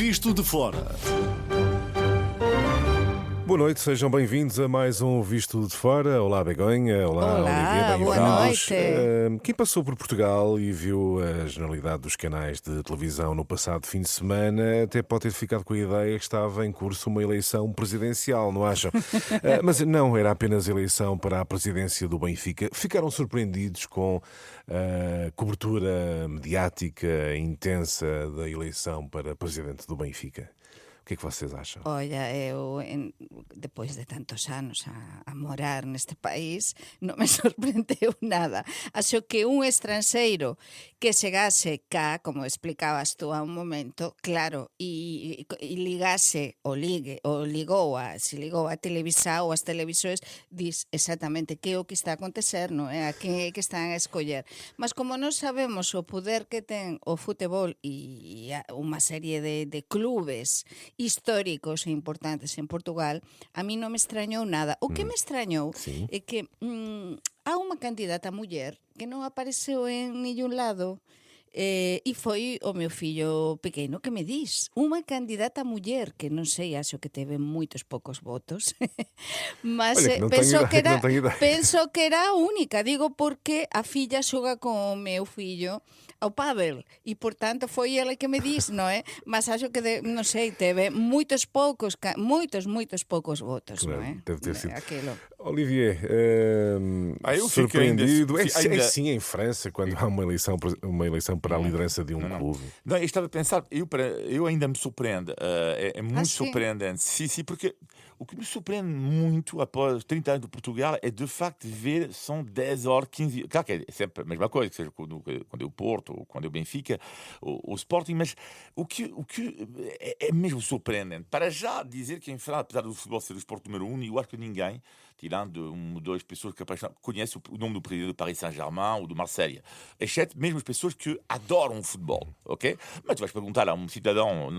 Visto de Fora. Boa noite, sejam bem-vindos a mais um Visto de Fora. Olá, Begonha. Olá, Olivia. Boa noite. Quem passou por Portugal e viu a generalidade dos canais de televisão no passado fim de semana até pode ter ficado com a ideia que estava em curso uma eleição presidencial, não acham? Mas não, era apenas eleição para a presidência do Benfica. Ficaram surpreendidos com a cobertura mediática intensa da eleição para presidente do Benfica? O que é que vocês acham? Olha, depois de tantos anos a morar neste país, non me sorprendeu nada. Acho que un estranxeiro que chegase cá, como explicabas tú a un momento, claro, e ligase ligou a televisão ou as televisores, dis exactamente que é o que está a acontecer, non é? A que están a escoller. Mas como non sabemos o poder que ten o futebol e unha serie de clubes históricos e importantes en Portugal, a mí non me extrañou nada. O que me extrañou é que há unha candidata muller que non apareceu en ningún lado, e foi o meu fillo pequeno que me dis unha candidata muller que non sei, acho que teve moitos poucos votos mas penso que era a única, digo porque a filla xoga con o meu fillo ao pádel e por tanto foi ela que me dis, non é? Mas acho que non sei, teve moitos poucos votos, claro, non é? Deve ter sido. Aquilo. Olivier, surpreendido. Sim, em França, quando há uma eleição para a liderança de um clube. Não, eu estava a pensar, eu ainda me surpreende. É muito surpreendente. Sim, porque o que me surpreende muito após 30 anos de Portugal é de facto ver são 10 horas, 15 horas. Claro que é sempre a mesma coisa, seja quando é o Porto ou quando é o Benfica ou o Sporting, mas o que é mesmo surpreendente. Para já dizer que em França, apesar do futebol ser o esporte número 1, eu acho que ninguém, tirando uma ou duas pessoas que conhecem o nome do presidente do Paris Saint-Germain ou do Marseille, exceto mesmo as pessoas que adoram o futebol, ok? Mas tu vais perguntar a um cidadão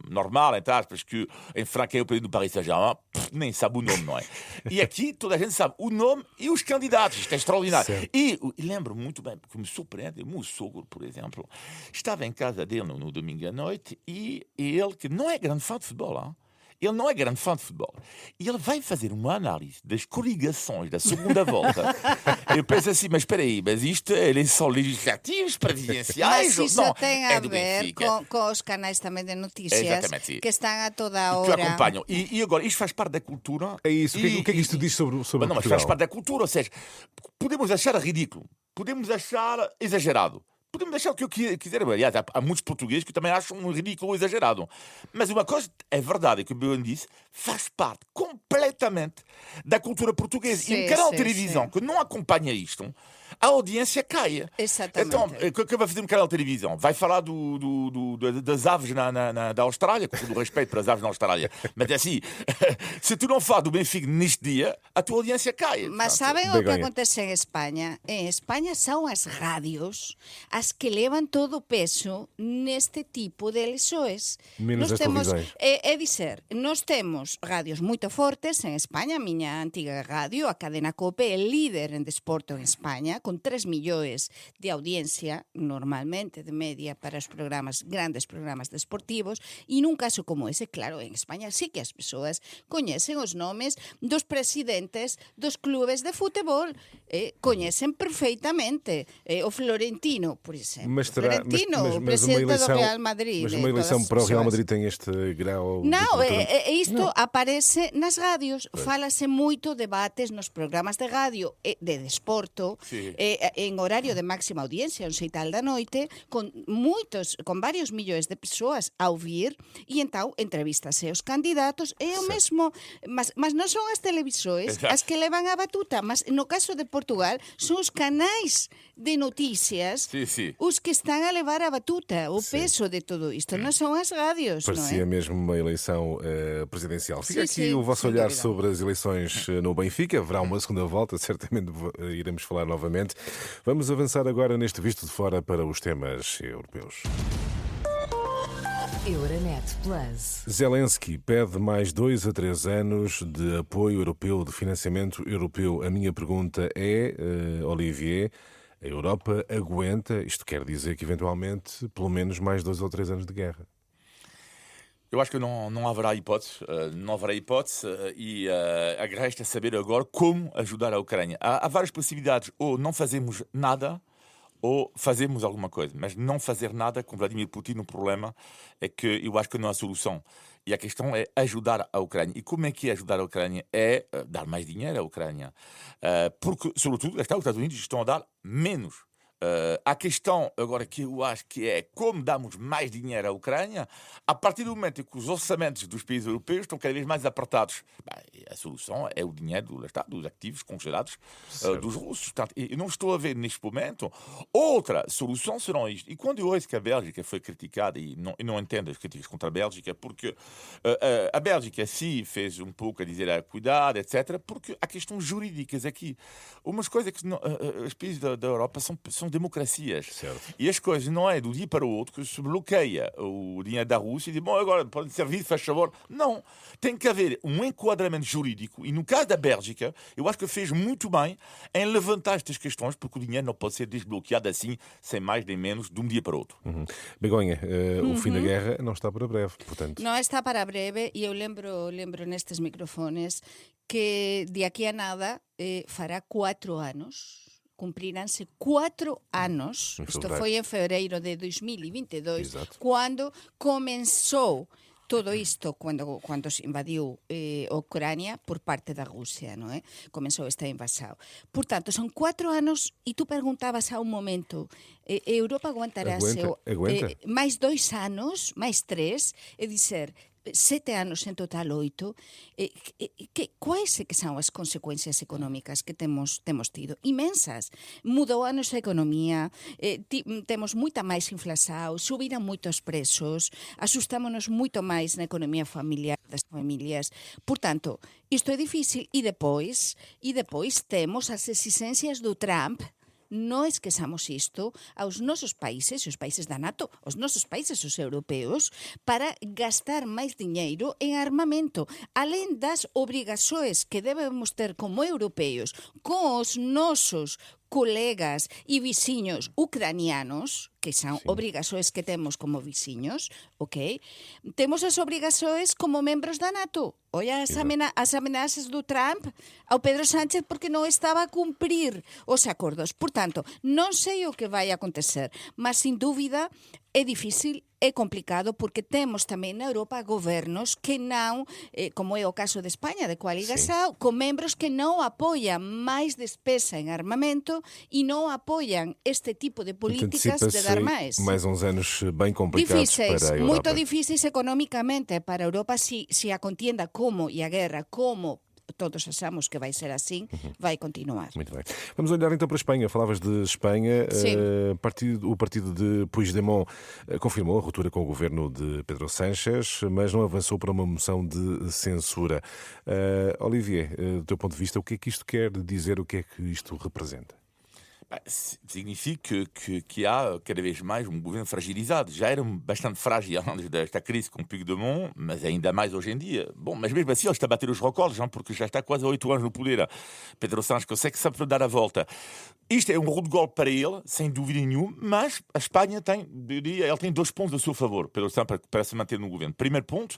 normal, entre aspas, que em França é o presidente do Paris Saint-Germain, nem sabe o nome, não é? E aqui toda a gente sabe o nome e os candidatos, isto é extraordinário. Certo. E lembro muito bem, porque me surpreende, o meu sogro, por exemplo, estava em casa dele no domingo à noite e ele, que não é grande fã de futebol, hein? Ele não é grande fã de futebol. E ele vai fazer uma análise das coligações da segunda volta. Eu penso assim, mas espera aí, mas isto é eleições legislativas, presidenciais? Mas isso não, tem a ver com os canais também de notícias que estão a toda a hora. Que acompanham. E agora, isto faz parte da cultura. É isso. O que é que isto diz sobre Portugal? Mas faz parte da cultura, ou seja, podemos achar ridículo, podemos achar exagerado. Podemos deixar o que eu quiser. Aliás, há muitos portugueses que também acham um ridículo exagerado. Mas uma coisa é verdade, é que o Beon disse, faz parte completamente da cultura portuguesa. Sim, e um canal de televisão que não acompanha isto, a audiência cai. Exatamente. Então, o que vai fazer um canal de televisão? Vai falar das aves da Austrália, com todo o respeito para as aves na Austrália. Mas é assim, se tu não falas do Benfica neste dia, a tua audiência cai. Mas sabem o que acontece em Espanha? Em Espanha são as rádios as que levan todo o peso neste tipo de eleições. Menos as televisões. É dizer, nós temos rádios moito fortes en España, a miña antiga radio, a cadena COPE, é líder en desporto en España, con 3 millóns de audiencia, normalmente, de media, para os grandes programas desportivos, e nun caso como ese, claro, en España sí que as persoas coñecen os nomes dos presidentes dos clubes de futebol, coñecen perfeitamente o Florentino, por exemplo. Mas o presidente do Real Madrid. Mas uma eleição para o Real Madrid tem este grau? Não, isto aparece nas rádios. Fálase moito debates nos programas de radio de desporto, en horario de máxima audiencia, 11:30 da noite, con varios millóns de persoas a ouvir, e então entrevistase os candidatos, é o mesmo, mas non son as televisores as que levan a batuta, mas no caso de Portugal son os canais de noticias os que estão a levar a batuta, o peso de tudo isto. Não são as rádios, Parecia não é? mesmo uma eleição presidencial. Fica aqui o vosso olhar sobre as eleições no Benfica. Haverá uma segunda volta, certamente iremos falar novamente. Vamos avançar agora neste Visto de Fora para os temas europeus. Euronet Plus. Zelensky pede mais 2 a 3 anos de apoio europeu, de financiamento europeu. A minha pergunta é, Olivier, a Europa aguenta, isto quer dizer que eventualmente pelo menos mais 2 ou 3 anos de guerra? Eu acho que não haverá hipótese, e resta saber agora como ajudar a Ucrânia. Há várias possibilidades, ou não fazemos nada, ou fazemos alguma coisa. Mas não fazer nada com Vladimir Putin, o problema é que eu acho que não há solução. E a questão é ajudar a Ucrânia. E como é que é ajudar a Ucrânia? É dar mais dinheiro à Ucrânia. Porque, sobretudo, os Estados Unidos estão a dar menos. A questão agora que eu acho que é como damos mais dinheiro à Ucrânia, a partir do momento em que os orçamentos dos países europeus estão cada vez mais apertados, a solução é o dinheiro do Estado, dos ativos congelados dos russos. Portanto, eu não estou a ver neste momento outra solução senão isto. E quando eu ouço que a Bélgica foi criticada, e não entendo as críticas contra a Bélgica, porque a Bélgica sim fez um pouco a dizer cuidado, etc., porque há questões jurídicas aqui. Umas coisas que os países da Europa são democracias. Certo. E as coisas não é do dia para o outro que se bloqueia o dinheiro da Rússia e diz, bom, agora pode servir, faz favor. Não. Tem que haver um enquadramento jurídico e no caso da Bélgica, eu acho que fez muito bem em levantar estas questões porque o dinheiro não pode ser desbloqueado assim, sem mais nem menos, de um dia para o outro. Begonha, o fim da guerra não está para breve, portanto. Non está para breve e eu lembro nestes microfones que de aquí a nada fará 4 anos. Cumpriránse 4 anos, isto foi en febreiro de 2022, Exato. quando comenzou todo isto, quando se invadiu Ucrânia por parte da Rússia, non é? Comenzou esta invasão. Portanto, son 4 anos e tu perguntabas a un momento, Europa aguantará Aguenta. máis 2 anos, máis 3, é dizer, 7 anos en total 8, quais que son as consecuencias económicas que temos tido? Imensas. Mudou a nosa economía, temos moita máis inflação, subiran moitos preços, asustámonos moito máis na economía familiar das familias. Portanto, isto é difícil e depois temos as exixencias do Trump. Non esquezamos isto aos nosos países, os países da NATO, os nosos países, os europeos, para gastar máis diñeiro en armamento, alén das obrigações que debemos ter como europeos con os nosos colegas e veciños ucranianos, que son obrigações que temos como veciños, ok? Temos as obrigações como membros da NATO. Olha as amenazas do Trump ao Pedro Sánchez porque non estaba a cumprir os acordos. Portanto, non sei o que vai acontecer, mas, sin dúbida, é difícil, é complicado, porque temos tamén na Europa gobernos que non, como é o caso de España, de coaligação, con membros que non apoian máis despesa en armamento e non apoian este tipo de políticas de dar máis. Mais uns anos bem complicados Difíceis, para a Europa. moito difíceis economicamente para a Europa se a contienda como e a guerra como todos achamos que vai ser assim, vai continuar. Muito bem. Vamos olhar então para a Espanha. Falavas de Espanha. O partido de Puigdemont confirmou a ruptura com o governo de Pedro Sánchez, mas não avançou para uma moção de censura. Olivier, do teu ponto de vista, o que é que isto quer dizer? O que é que isto representa? Significa que há cada vez mais um governo fragilizado. Já era bastante frágil antes desta crise com o Puigdemont, mas ainda mais hoje em dia. Bom, mas mesmo assim ele está a bater os recordes, porque já está quase há 8 anos no poder. Pedro Sánchez consegue sempre dar a volta. Isto é um rude golpe para ele, sem dúvida nenhuma, mas a Espanha ele tem 2 pontos a seu favor, Pedro Sánchez, para se manter no governo. Primeiro ponto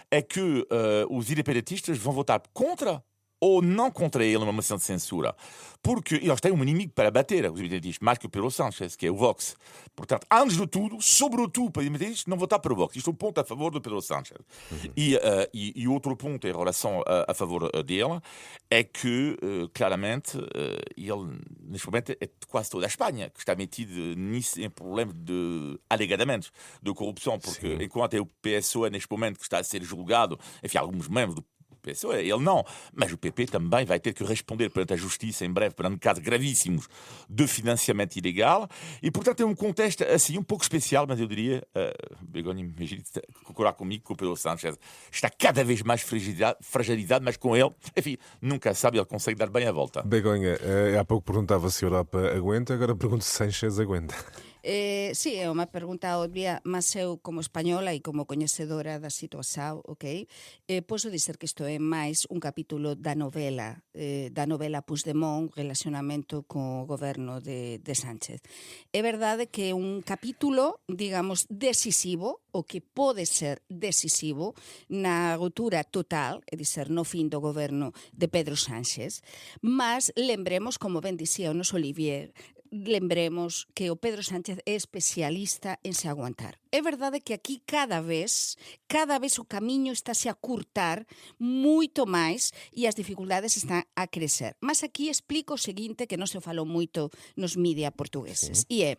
é que os independentistas vão votar contra ou não contra ele uma moção de censura. Porque eles têm um inimigo para bater, os independentistas, mais que o Pedro Sánchez, que é o Vox. Portanto, antes de tudo, sobretudo para os independentistas, não votar para o Vox. Isto é um ponto a favor do Pedro Sánchez. E outro ponto em relação a favor dele é que, claramente, ele, neste momento, é quase toda a Espanha que está metida nisso, em problema alegadamente de corrupção, porque enquanto é o PSOE, neste momento, que está a ser julgado, enfim, alguns membros do PSOE, ele não, mas o PP também vai ter que responder perante a justiça em breve, perante casos gravíssimos de financiamento ilegal, e portanto é um contexto assim um pouco especial, mas eu diria, Begonha, imagine concordar comigo que o Pedro Sánchez está cada vez mais fragilizado, mas com ele, enfim, nunca sabe, ele consegue dar bem a volta. Begonha, há pouco perguntava se a Europa aguenta, agora pergunto se Sánchez aguenta. Sí, é unha pergunta obvia, mas eu como española e como coñecedora da situación, ok, posso dizer que isto é máis un capítulo da novela Puigdemont, relacionamento co goberno de Sánchez. É verdade que é un capítulo, digamos, decisivo, o que pode ser decisivo na ruptura total, é dizer, no fin do goberno de Pedro Sánchez, mas lembremos, como ben dicía o noso Olivier, lembremos que o Pedro Sánchez é especialista en se aguantar. É verdade que aquí cada vez o camiño estáse a curtar moito máis e as dificultades están a crecer. Mas aquí explico o seguinte que non se falou moito nos media portugueses. E é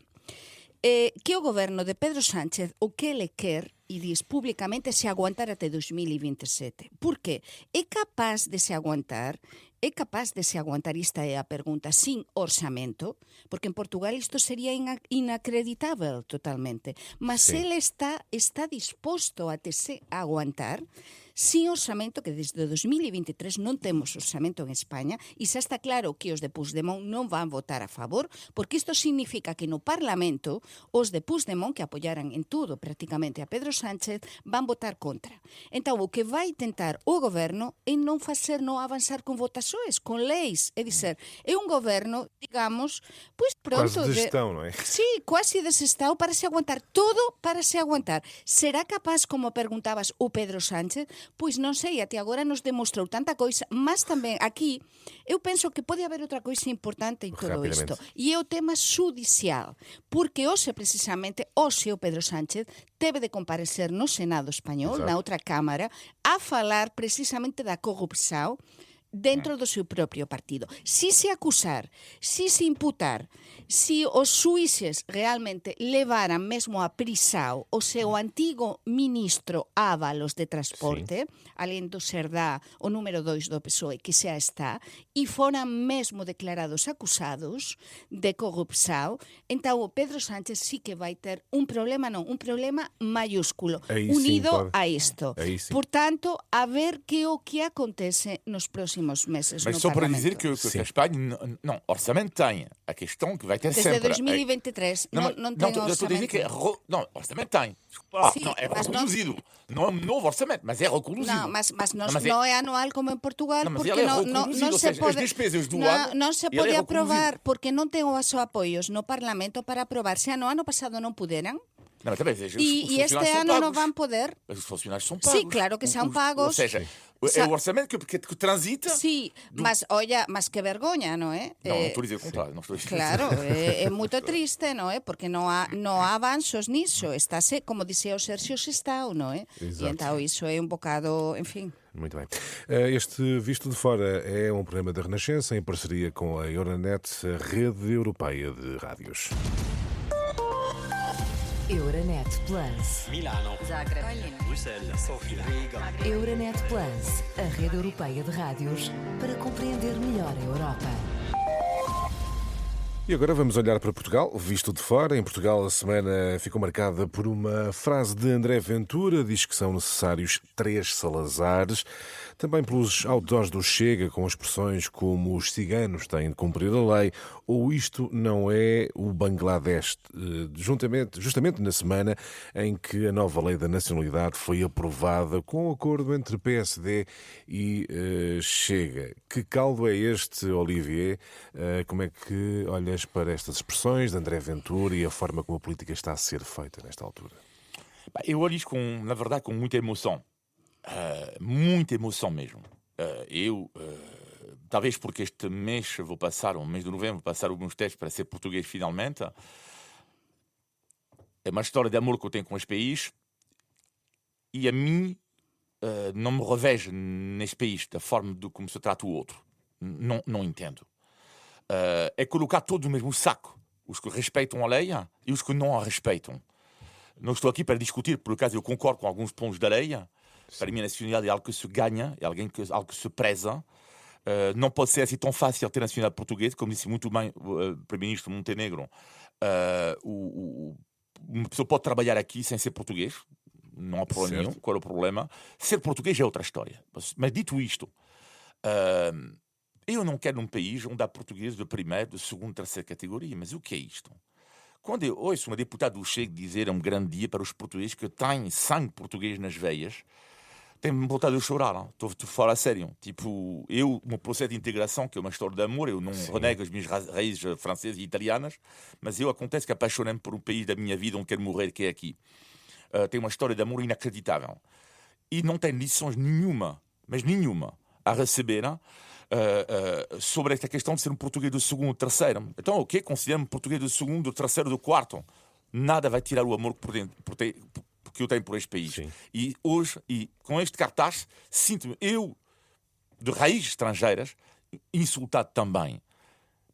que o goberno de Pedro Sánchez o que ele quer e diz públicamente se aguantar até 2027. Por qué? É capaz de se aguantar, esta é a pergunta, sin orçamento, porque en Portugal isto sería inacreditável totalmente, mas Sim. ele está disposto a se aguantar sin orçamento, que desde 2023 non temos orçamento en España, e xa está claro que os de Puigdemont non van votar a favor, porque isto significa que no Parlamento os de Puigdemont, que apoyaran en todo prácticamente a Pedro Sánchez, van votar contra. Entón, o que vai tentar o goberno é non avanzar con votações, con leis, é dizer, é un goberno, digamos, pois pronto... Quase de gestão, não é? Sí, quase desestado para se aguantar, todo para se aguantar. Será capaz, como perguntabas, o Pedro Sánchez? Pois non sei, até agora nos demostrou tanta coisa, mas tamén aquí eu penso que pode haber outra coisa importante en todo isto, e é o tema judicial, porque hoxe precisamente, o Pedro Sánchez teve de comparecer no Senado español, Exato. na outra Cámara, a falar precisamente da corrupção dentro do seu propio partido. Si se acusar, si se imputar, si os xuíces realmente levaran mesmo a prisão o seu antigo ministro Ábalos de Transporte, alén do Cerdá, o número 2 do PSOE, que xa está, e foran mesmo declarados acusados de corrupção, então o Pedro Sánchez sí que vai ter un problema maiúsculo, Aí unido sim, a isto. Aí sim. Portanto, a ver que o que acontece nos próximos meses Mas no só para Parlamento. dizer que a Espanha, não, orçamento tem. A questão que vai ter Desde sempre... 2023 não tem eu estou a dizer orçamento. que não, orçamento tem. Sim, Não, é mas não- reconduzido. Não é um novo orçamento, mas é reconduzido. Não, mas Não, mas não é anual como em Portugal, Não, mas porque ele é não reconduzido, ou se seja, as pode, despesas do ano, não se ele é pode reconduzido. aprovar, porque não tem os apoios no Parlamento para aprovar. Se no ano passado não puderam, Não, mas também, veja, os e este funcionários são ano não pagos. vão poder. Os funcionários são pagos. Sim, claro que são Ou pagos. seja, é o orçamento que transita... Sim, mas olha, mas que vergonha, não é? Não estou a dizer o contrário. Não estou a dizer Claro, é muito triste, não é? Porque não há avanços nisso. Está-se, como dizia o Sérgio, se está, não é? Exato. E então isso é um bocado, enfim. Muito bem. Este Visto de Fora é um programa da Renascença em parceria com a Euronet, a rede europeia de rádios. Euronet Plus. Milano, Zagreb. Bruxelas, Sofia, Riga. Euronet Plus, a rede europeia de rádios para compreender melhor a Europa. E agora vamos olhar para Portugal, visto de fora. Em Portugal, a semana ficou marcada por uma frase de André Ventura, diz que são necessários 3 Salazares. Também pelos outdoors do Chega, com expressões como os ciganos têm de cumprir a lei, ou isto não é o Bangladesh, justamente na semana em que a nova lei da nacionalidade foi aprovada com um acordo entre PSD e Chega. Que caldo é este, Olivier? Como é que olhas para estas expressões de André Ventura e a forma como a política está a ser feita nesta altura? Eu olho isto, na verdade, com muita emoção. Muita emoção mesmo. Talvez porque este mês o mês de novembro, vou passar alguns testes para ser português finalmente. É uma história de amor que eu tenho com este país e a mim não me revejo neste país da forma de como se trata o outro. Não entendo. É colocar todos no mesmo saco. Os que respeitam a lei e os que não a respeitam. Não estou aqui para discutir, por acaso eu concordo com alguns pontos da lei. Para mim a nacionalidade é algo que se ganha, é algo que se preza. Não pode ser assim tão fácil ter a nacionalidade portuguesa, como disse muito bem o Primeiro-Ministro Montenegro. Uma pessoa pode trabalhar aqui sem ser português, não há problema nenhum. Qual é o problema? Ser português é outra história. Mas dito isto, eu não quero um país onde há português de primeira, de segunda, terceira categoria. Mas o que é isto? Quando eu ouço uma deputada do Chega dizer é um grande dia para os portugueses que têm sangue português nas veias, tem-me vontade de chorar. Estou fora a sério. Tipo, o meu processo de integração, que é uma história de amor, eu não renego as minhas raízes francesas e italianas, mas acontece que apaixonei-me por um país da minha vida onde quero morrer, que é aqui. Tem uma história de amor inacreditável. E não tem lições nenhuma, mas nenhuma, a receber sobre esta questão de ser um português do segundo, terceiro. Então, o que considero-me português do segundo, do terceiro, do quarto? Nada vai tirar o amor que eu tenho por este país. Sim. E hoje, com este cartaz, sinto-me, eu, de raízes estrangeiras, insultado também.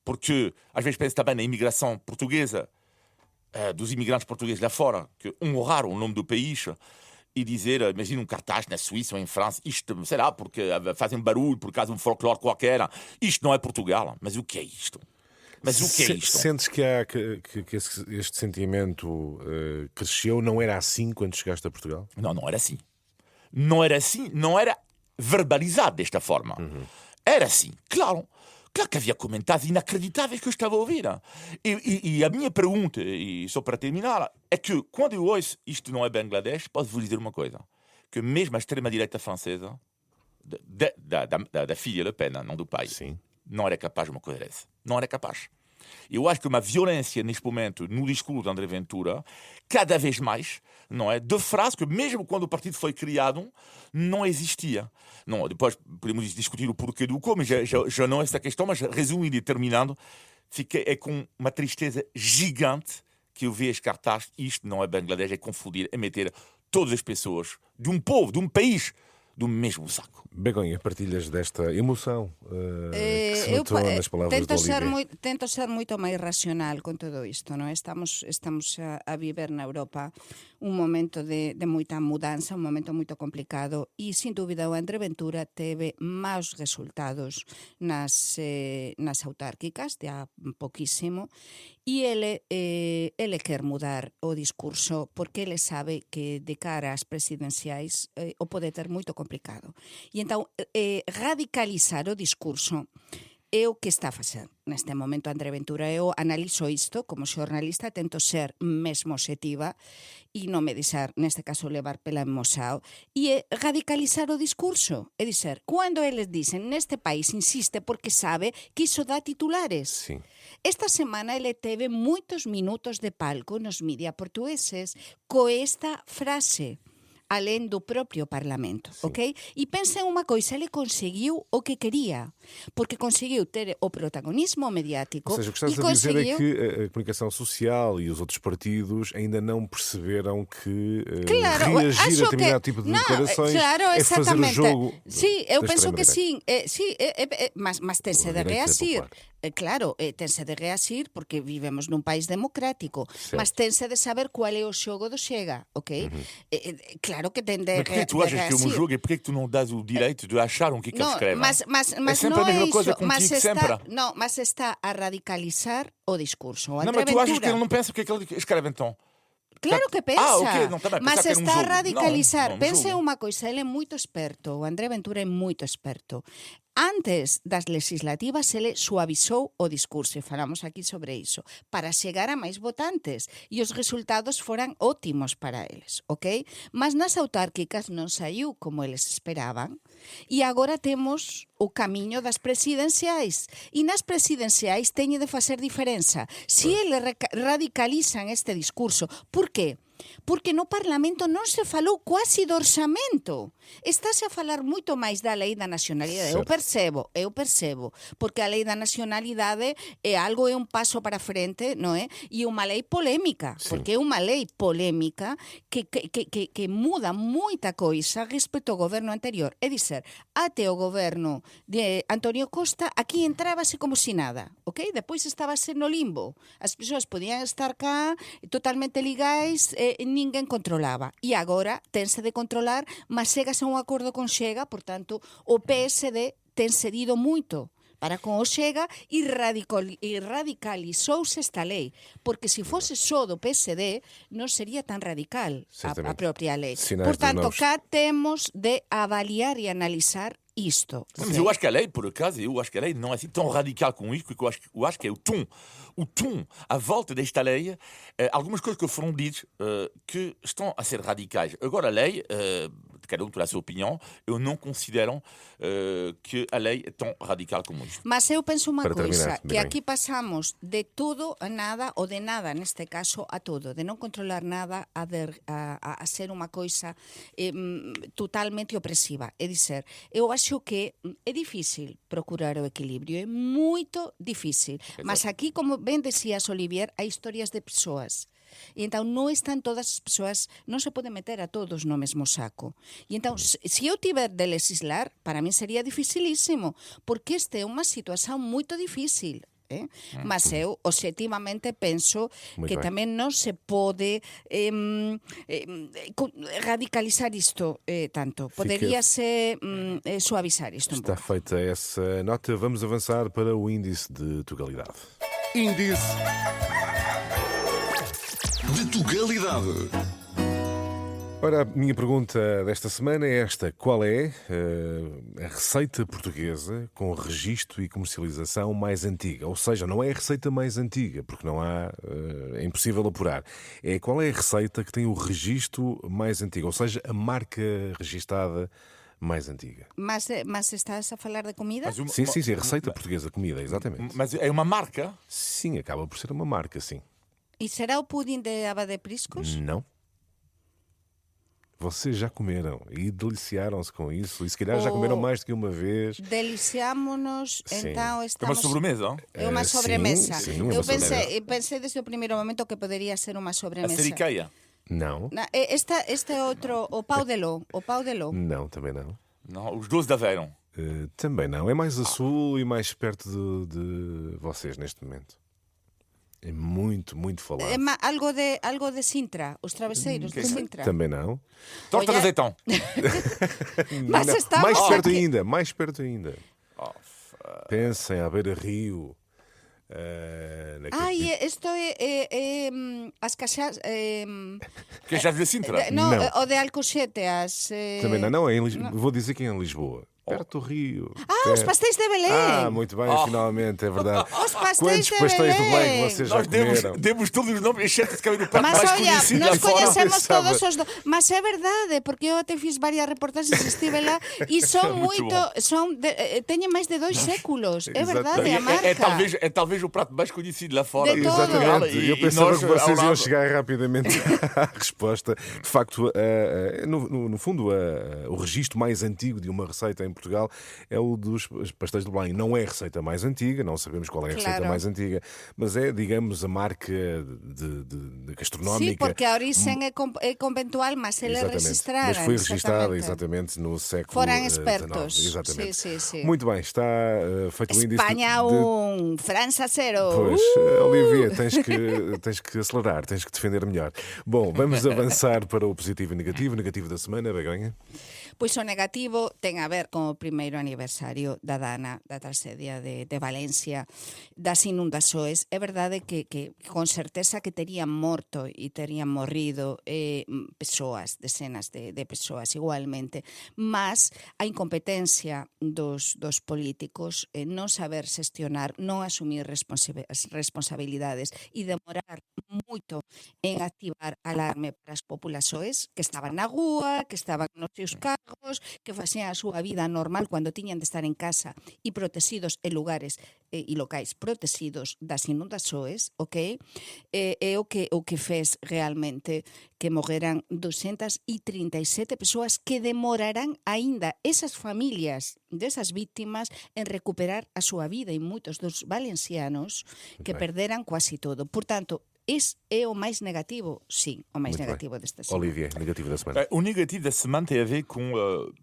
Porque, às vezes, penso também na imigração portuguesa, dos imigrantes portugueses lá fora, que honraram o nome do país e dizer, imagina um cartaz na Suíça ou em França, isto, sei lá, porque fazem barulho por causa de um folclore qualquer, isto não é Portugal. Mas o que é isto? Mas o que é isto? Sentes que este sentimento cresceu? Não era assim quando chegaste a Portugal? Não, não era assim. Não era assim, não era verbalizado desta forma. Era assim, claro. Claro que havia comentários inacreditáveis que eu estava a ouvir. E a minha pergunta, e só para terminar, é que quando eu ouço isto não é Bangladesh, posso-vos dizer uma coisa. Que mesmo a extrema-direita francesa, da filha Le Pen, não do pai, Sim. não era capaz de uma coisa dessa. Não era capaz. Eu acho que uma violência neste momento no discurso de André Ventura, cada vez mais, não é? De frase que mesmo quando o partido foi criado, não existia. Não, depois podemos discutir o porquê do como, já não é essa questão, mas resumindo e terminando, fiquei com uma tristeza gigante que eu vejo cartaz, isto não é Bangladesh, é confundir, é meter todas as pessoas de um povo, de um país, do mesmo saco. Begonha, partilhas desta emoção que se notou nas palavras do Olivier? Tento ser moito máis racional con todo isto, non? Estamos a viver na Europa un momento de moita mudanza, un momento moito complicado e, sin dúbida, o André Ventura teve máis resultados nas autárquicas, de a poquísimo, e ele quer mudar o discurso porque ele sabe que de cara ás presidenciais o pode ter moito complicado. E entón, radicalizar o discurso é o que está a facer neste momento André Ventura. Eu analizo isto como xornalista, tento ser mesmo obxectiva e non me deixar, neste caso, levar pela emoção, e é radicalizar o discurso. É dizer, cando eles dicen neste país, insiste porque sabe que iso dá titulares. Sim. Esta semana ele teve moitos minutos de palco nos media portugueses co esta frase, alén do propio Parlamento, ok? E pensa en unha coisa, ele conseguiu o que quería, porque conseguiu ter o protagonismo mediático. Ou seja, o que estás a dizer é que a comunicação social e os outros partidos ainda não perceberam que reagir a determinado tipo de declarações é fazer o jogo. Sí, eu da penso que extrema-direita. mas tense de reasir. Claro, tense de reasir porque vivemos nun país democrático, mas tense de saber cual é o xogo do Chega, ok? Claro que ten de reasir. Mas porquê tu achas que é um jogo e porquê que tu não dás o direito de achar o que eles escrevem? Mas é sempre a mesma coisa contigo, sempre. Não, mas está a radicalizar o discurso. Não, mas tu achas que ele não pensa o que é que ele escreve então? Claro que pensa, ok, não, também, mas está a radicalizar. Não, Pense unha coisa, ele é moito experto, o André Ventura é moito experto. Antes das legislativas, ele suavizou o discurso, e falamos aquí sobre iso, para chegar a máis votantes, e os resultados foran ótimos para eles, ok? Mas nas autárquicas non saiu como eles esperaban, e agora temos o camiño das presidenciais, e nas presidenciais teñe de facer diferenza. Se eles radicalizan este discurso, por qué? Porque no Parlamento non se falou quasi do orçamento. Estáse a falar moito máis da lei da nacionalidade. Eu percebo, porque a lei da nacionalidade é un paso para frente, non é? E unha lei polémica, porque é unha lei polémica que muda moita coisa respecto ao goberno anterior. É dizer, até o goberno de Antonio Costa, aquí entrábase como si nada, ok? Depois estábase no limbo. As persoas podían estar cá totalmente ligais, ninguén controlaba. E agora tense de controlar, mas chegase a un acordo con Chega, por tanto, o PSD ten cedido moito para con o Chega e radicalizouse esta lei, porque se fose só do PSD non sería tan radical a propia lei. Sinais por tanto, novos. cá temos de avaliar e analizar isto. Mas eu acho que a lei, por acaso, não é assim tão radical com isto, porque eu acho que é o tom à volta desta lei, algumas coisas que foram ditas que estão a ser radicais. Agora, a lei, cada um tem a sua opinião, eu não considero que a lei é tão radical como isto. Mas eu penso uma Para coisa, terminar, que bem. aqui passamos de tudo a nada, ou de nada, neste caso, a tudo. De não controlar nada a ser uma coisa totalmente opressiva. É dizer, eu acho que é difícil procurar o equilíbrio, é muito difícil. Mas aqui, como ben decías, Olivier, hai historias de persoas. E então non están todas as persoas, non se pode meter a todos no mesmo saco. E então, se eu tiver de legislar, para mí sería dificilísimo, porque esta é unha situación moito difícil. Mas eu objetivamente penso Muito que bem. tamén non se pode radicalizar isto tanto. Poderíase suavizar isto un Está pouco. feita essa nota. Vamos avançar para o índice de tugalidade. Índice de Tugalidade. Ora, a minha pergunta desta semana é esta. Qual é a receita portuguesa com registro e comercialização mais antiga? Ou seja, não é a receita mais antiga, porque não há, é impossível apurar. Qual é a receita que tem o registro mais antigo? Ou seja, a marca registada mais antiga. Mas estás a falar de comida? Sim, a receita portuguesa, comida, exatamente. Mas é uma marca? Sim, acaba por ser uma marca, sim. E será o pudim de aba de priscos? Não. Vocês já comeram e deliciaram-se com isso, e se calhar já comeram mais do que uma vez. Deliciámonos, Sim. então É uma estamos... sobremesa, não? É uma Sim, sobremesa. sim, uma Eu sobremesa. pensei desde o primeiro momento que poderia ser uma A sobremesa. seriqueia? Não, Este é outro, o pau de ló. não, também não. Não, os doces de Aveiro. Também não. É mais a sul e mais perto de vocês neste momento. É muito, muito falado. Algo de Sintra, os travesseiros de Sintra. Também não. Torta de Olha- azeitão. Mas Não. estamos Mais perto aqui. ainda, mais perto ainda. Pensem à beira-rio. Isto é as caixas... Queijados de Sintra. Não, Não. o de Alcochete, as... Também não, é em Vou dizer que é em Lisboa. Perto do Rio. os pastéis de Belém. Muito bem, finalmente, é verdade. Os pastéis Quantos de pastéis de Belém. Belém vocês já Nós comeram? demos todos os nomes, exceto de caber do prato Mas mais olha, conhecido nós lá fora. coñecemos Sabe. todos os Mas é verdade, porque eu até fiz varias reportaxes, estive lá e son Muito moito, teñen máis de 2 séculos. É verdade, a marca. É talvez o prato mais conhecido lá fora. De todos. Exatamente. Eu pensava nós, que ao vocês iam lado. chegar rapidamente à resposta. De facto, no fundo, o registro mais antigo de uma receita em Portugal é o dos pastéis de Belém. Não é a receita mais antiga, não sabemos qual é a receita Claro. mais antiga, mas é, digamos, a marca de gastronómica. Sí, porque a orixen é conventual, mas ele é Exatamente. registrada. Mas foi registada exatamente no século Foram XIX. expertos. Exatamente. Sí. Muito bem, está feito o índice España de... França 0. Pois, Olivia, tens que acelerar, tens que defender melhor. Bom, vamos avançar para o positivo e negativo. Negativo da semana, Begonha. Pois o negativo ten a ver con o primeiro aniversario da Dana, da tragedia de Valencia, das inundações. É verdade que con certeza que terían morto e terían morrido persoas, decenas de persoas igualmente, mas a incompetencia dos políticos, non saber xestionar, non asumir responsabilidades e demorar moito en activar alarme para as populações que estaban na rúa, que estaban nos seus cargos, que facían a súa vida normal cando tiñan de estar en casa e protegidos en lugares e locais protegidos das inundações, ok? É o que fez realmente que morreran 237 persoas que demorarán aínda esas familias desas víctimas en recuperar a súa vida e moitos dos valencianos que ben. perderan quasi todo. Por tanto, é o máis negativo, sim, o máis Muito negativo desta semana. Olivia, negativo da semana. O negativo da semana tem a ver com.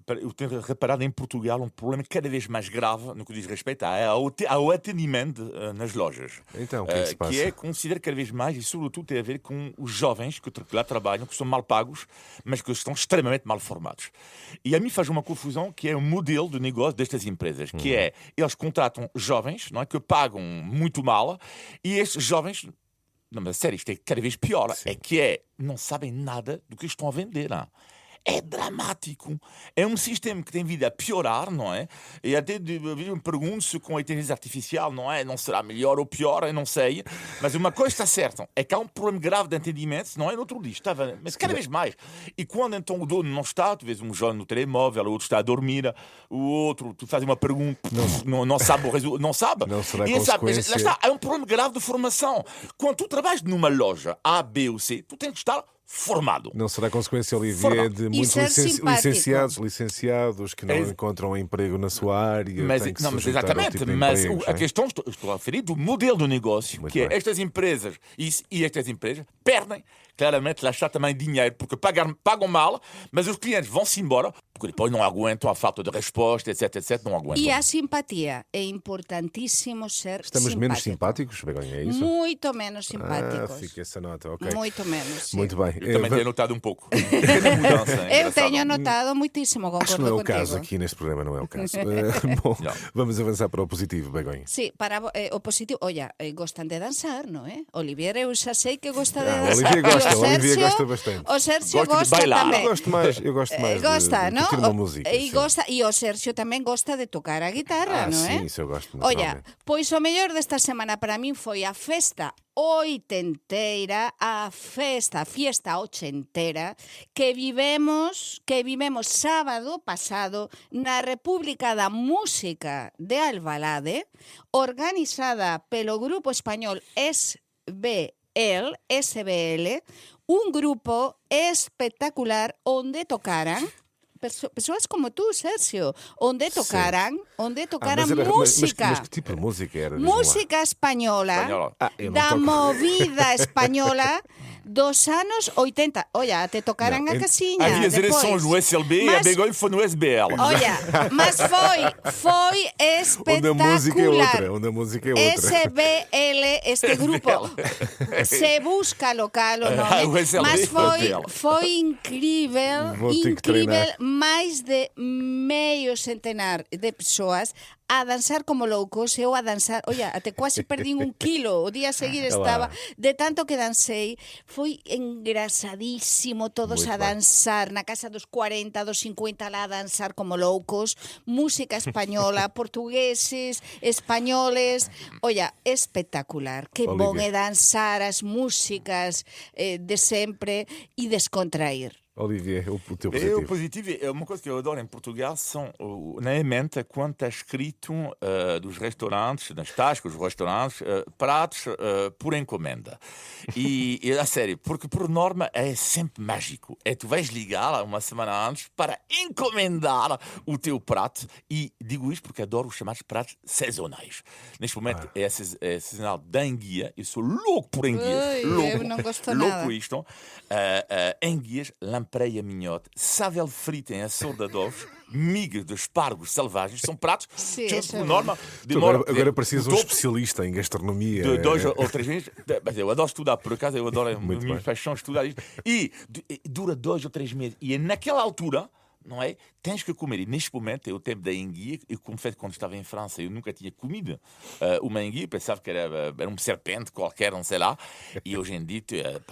Eu tenho reparado em Portugal um problema cada vez mais grave no que diz respeito ao atendimento nas lojas. Então, o que é que se passa? Que considero cada vez mais, e sobretudo tem a ver com os jovens que lá trabalham, que são mal pagos, mas que estão extremamente mal formados. E a mim faz uma confusão que é o modelo de negócio destas empresas, que é, eles contratam jovens, não é, que pagam muito mal, e estes jovens... Não, mas sério, isto é cada vez pior. Sim. Não sabem nada do que estão a vender. Não? é dramático. É um sistema que tem vindo a piorar, não é? E até me pergunto se com a inteligência artificial, não é? Não será melhor ou pior, eu não sei. Mas uma coisa está certa, é que há um problema grave de entendimento, não é? No outro dia estava, mas cada vez mais. E quando então o dono não está, tu vês um jovem no telemóvel, o outro está a dormir, o outro, tu fazes uma pergunta, não sabe o resultado, não sabe. Não será E sabe, mas consequência. lá está, há um problema grave de formação. Quando tu trabalhas numa loja A, B ou C, tu tens que estar formado. Não será consequência, Olivier, Formado. de E muitos ser simpático. licenciados que não encontram emprego na sua área, Mas, têm que não, se mas sujeitar ao exatamente, tipo de mas empregos, a não é? questão, estou a referir do modelo do negócio, Muito que é bem. estas empresas e estas empresas perdem claramente lá está também dinheiro, porque pagam mal, mas os clientes vão-se embora, porque depois não aguentam a falta de resposta, etc, não aguentam. E a simpatia. É importantíssimo ser Estamos simpático. menos simpáticos, Begonha, é isso? Muito menos simpáticos. Fica essa nota, ok. Muito menos. Sim. Muito bem. Eu também tenho notado um pouco. Pequena mudança, é Eu engraçado. tenho notado muitíssimo, concordo Acho que não é o contigo. caso aqui neste programa, não é o caso. Bom, Não. vamos avançar para o positivo, Begonha. Sí, para o positivo, olha, gostan de dançar, non é? Olivier, eu xa sei que gosta de Ah, o dançar. Olivier gosta, E o Olivier gosta bastante. O Sergio Gosta de gosta bailar. tamén. Eu gosto mais Gosta, de non? curtir uma música. E sim. gosta, e o Sergio tamén gosta de tocar a guitarra, non é? sim, isso eu gosto. Olha, naturalmente. pois o mellor desta semana para min foi a festa oitenteira, a fiesta ochentera que vivemos sábado pasado na República da Música de Alvalade, organizada pelo grupo español SBL, un grupo espectacular onde tocaran persoas como tú, Sergio, onde tocaran música. Mas que tipo de música era? Diz-me lá. Música española, Española. Eu não da toco. movida española dos anos 80. Olha, até tocaran Não, a casiña. Havia as depois. eleições no SLB e a Mas- Begonha foi no SBL. Olha, mas foi Onde a música é outra. espectacular. Onde a música é outra. SBL, este grupo, se busca local o O nome, SLB mas Hotel. foi incrível, Vou ter que treinar. máis de meio centenar de persoas a dançar como loucos, eu a dançar, olha, até quase perdín 1 quilo, o día a seguir estaba, de tanto que dancei, foi engraçadísimo, todos Muito a bem. dançar, na casa dos 40, dos 50 lá a dançar como loucos, música española, portugueses, españoles, olha, espectacular, que bon Olivia. é dançar as músicas de sempre e descontrair. Olivier, o teu Eu, positivo. positivo, é uma coisa que eu adoro em Portugal são, na emenda, quando está escrito dos restaurantes, nas tascas dos restaurantes, pratos por encomenda. E a sério, porque por norma é sempre mágico. É tu vais ligar uma semana antes para encomendar o teu prato. E digo isto porque adoro os chamados pratos sazonais. Neste momento é sazonal da enguia. Eu sou louco por enguias. Ui, Louco. eu não gosto louco nada. isto. Enguias, lampreia minhote, sável frita em açorda de ovos, migas de espargos selvagens. São pratos Sim, que, isso por é norma, Tu demoram agora precisas o um topo especialista em gastronomia. de 2 ou 3 meses. Mas eu adoro estudar, por acaso, eu adoro, é Muito minha bem. paixão estudar isto. E dura 2 ou 3 meses. E é naquela altura, não é? Tens que comer. E neste momento é o tempo da enguia. Eu confesso que quando estava em França eu nunca tinha comido uma enguia. Pensava que era um serpente qualquer, não sei lá. E hoje em dia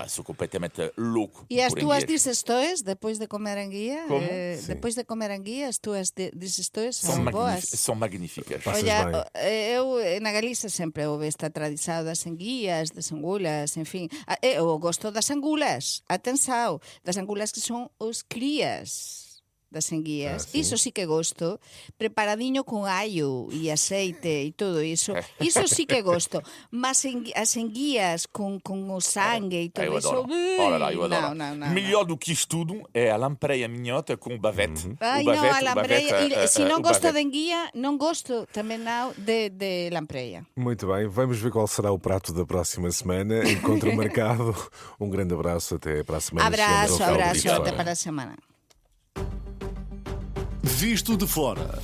sou completamente louco. E as por túas enguias. digestóis, depois de comer anguia, Como? depois de comer anguia, as túas digestóis São, são boas. são magníficas. Passas Olha, bem. eu na Galiza sempre houve esta tradição das enguias, das angulas, enfim. Eu gosto das angulas, atenção, das angulas que são os crias das enguias. sim. Iso sí que gosto, preparadinho con allo e aceite e todo iso. Iso sí que gosto. Mas as enguias com o sangue e todo Eu iso. adoro. Olha lá, eu adoro. Não. Melhor do que isto tudo é a lampreia minhota com bavete. Ai, O bavete, não, a lampreia. Se não o gosto bavete. de enguia, não gosto também não de lampreia. Muito bem, vamos ver qual será o prato da próxima semana. Encontro marcado. Um grande abraço, até para a semana. Abraço, Chegamos ao final abraço, disto. até para a semana. Visto de fora.